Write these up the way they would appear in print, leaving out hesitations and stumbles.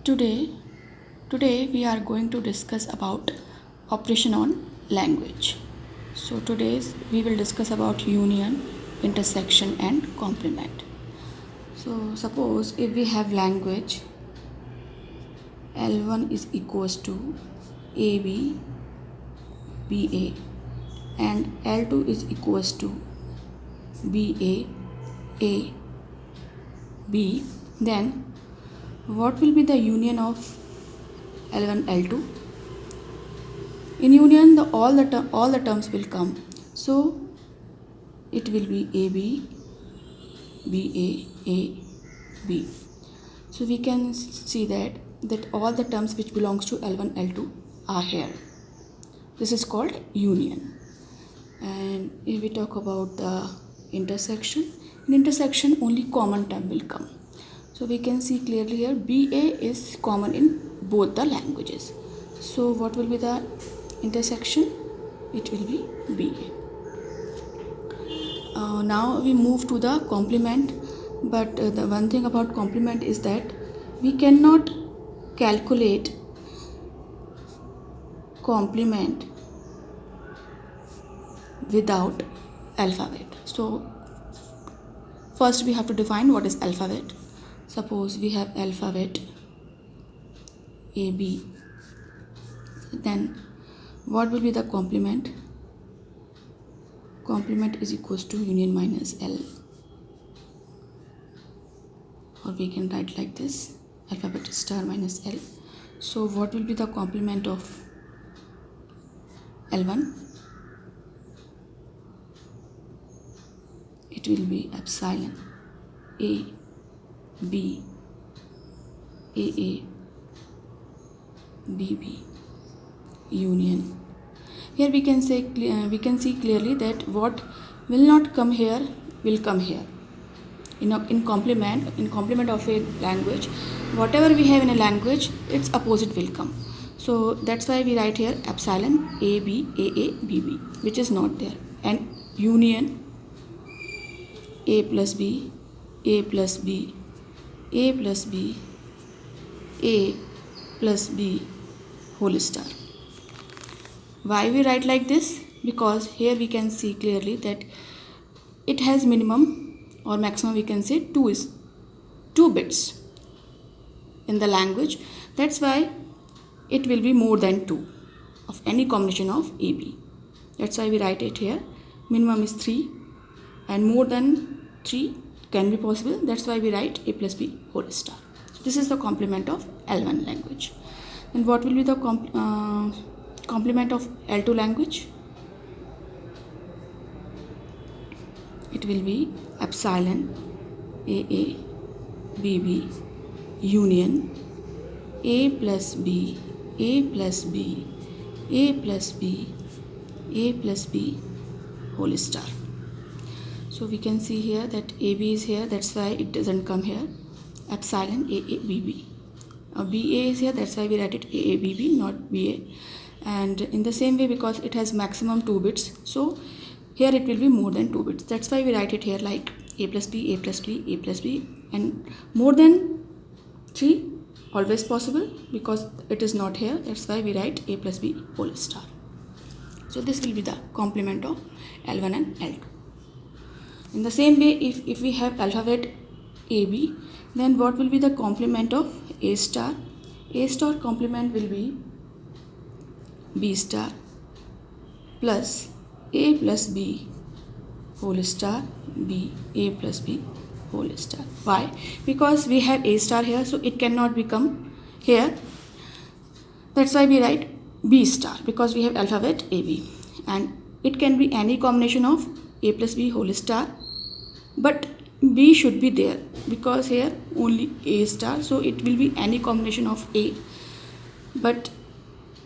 Today, today we are going to discuss about operation on language. So we will discuss about union, intersection and complement. So suppose if we have language, L1 is equals to AB, BA and L2 is equals to BA, A, B, then what will be the union of L1, L2? In union, all the terms will come. So it will be AB, BA, A, B. So we can see that all the terms which belongs to L1, L2 are here. This is called union. And if we talk about the intersection, in intersection only common term will come. So we can see clearly here BA is common in both the languages. So what will be the intersection? It will be BA. Now we move to the complement, but the one thing about complement is that we cannot calculate complement without alphabet. So first we have to define what is alphabet. Suppose we have alphabet AB, then what will be the complement? Complement is equals to union minus L, or we can write like this, alphabet star minus L. So what will be the complement of L1? It will be epsilon A, B, AA, BB, union. Here we can see clearly that what will not come here will come here. In complement of a language, whatever we have in a language, its opposite will come. So that's why we write here epsilon AB, AA, BB, which is not there, and union A plus B, A plus B, A plus B, A plus B whole star. Why we write like this? Because here we can see clearly that it has minimum or maximum, we can say 2 bits in the language. That's why it will be more than 2 of any combination of AB. That's why we write it here. Minimum is 3 and more than 3 can be possible. That's why we write A plus B whole star. So this is the complement of L1 language. And what will be the complement of L2 language? It will be epsilon AA, BB, union A plus B, A plus B, A plus B, A plus B whole star. So we can see here that AB is here, that's why it doesn't come here. Epsilon AA, BB. BA is here, that's why we write it AA, BB, not BA. And in the same way, because it has maximum 2 bits, so here it will be more than 2 bits. That's why we write it here like A plus B, A plus B, A plus B, and more than 3 always possible because it is not here. That's why we write A plus B whole star. So this will be the complement of L1 and L2. In the same way, if we have alphabet AB, then what will be the complement of A star? A star complement will be B star plus A plus B whole star B, A plus B whole star. Why? Because we have A star here, so it cannot become here. That's why we write B star, because we have alphabet AB, and it can be any combination of A plus B whole star, but B should be there because here only A star, so it will be any combination of A, but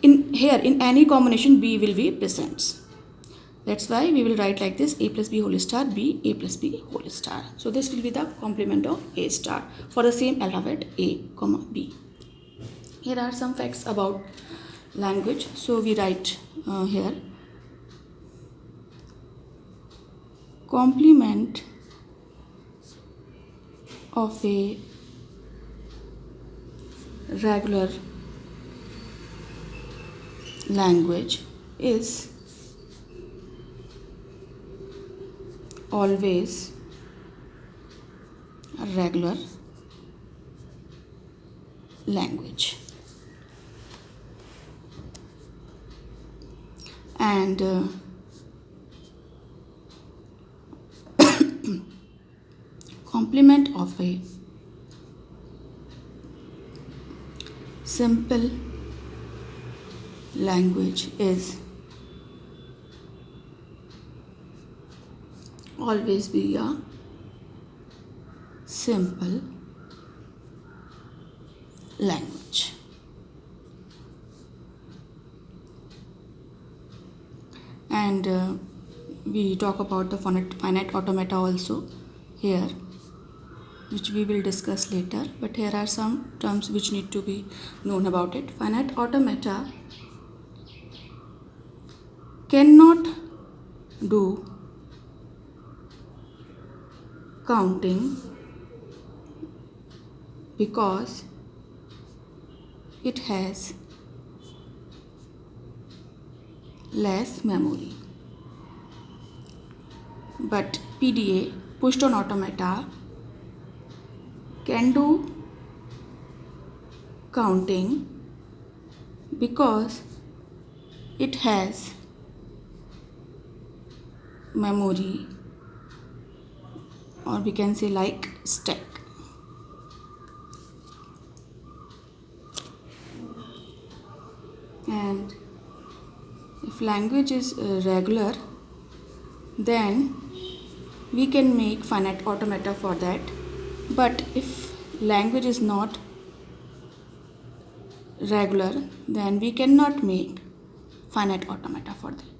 in any combination B will be present. That's why we will write like this, A plus B whole star B, A plus B whole star. So this will be the complement of A star for the same alphabet A, B. Here are some facts about language. So we write here complement of a regular language is always a regular language. And complement of a simple language is always be a simple language. And we talk about the finite automata also here, which we will discuss later, but here are some terms which need to be known about it. Finite automata cannot do counting because it has less memory. But PDA, pushed on automata, can do counting because it has memory, or we can say like stack. And if language is regular, then we can make finite automata for that. But if language is not regular, then we cannot make finite automata for that.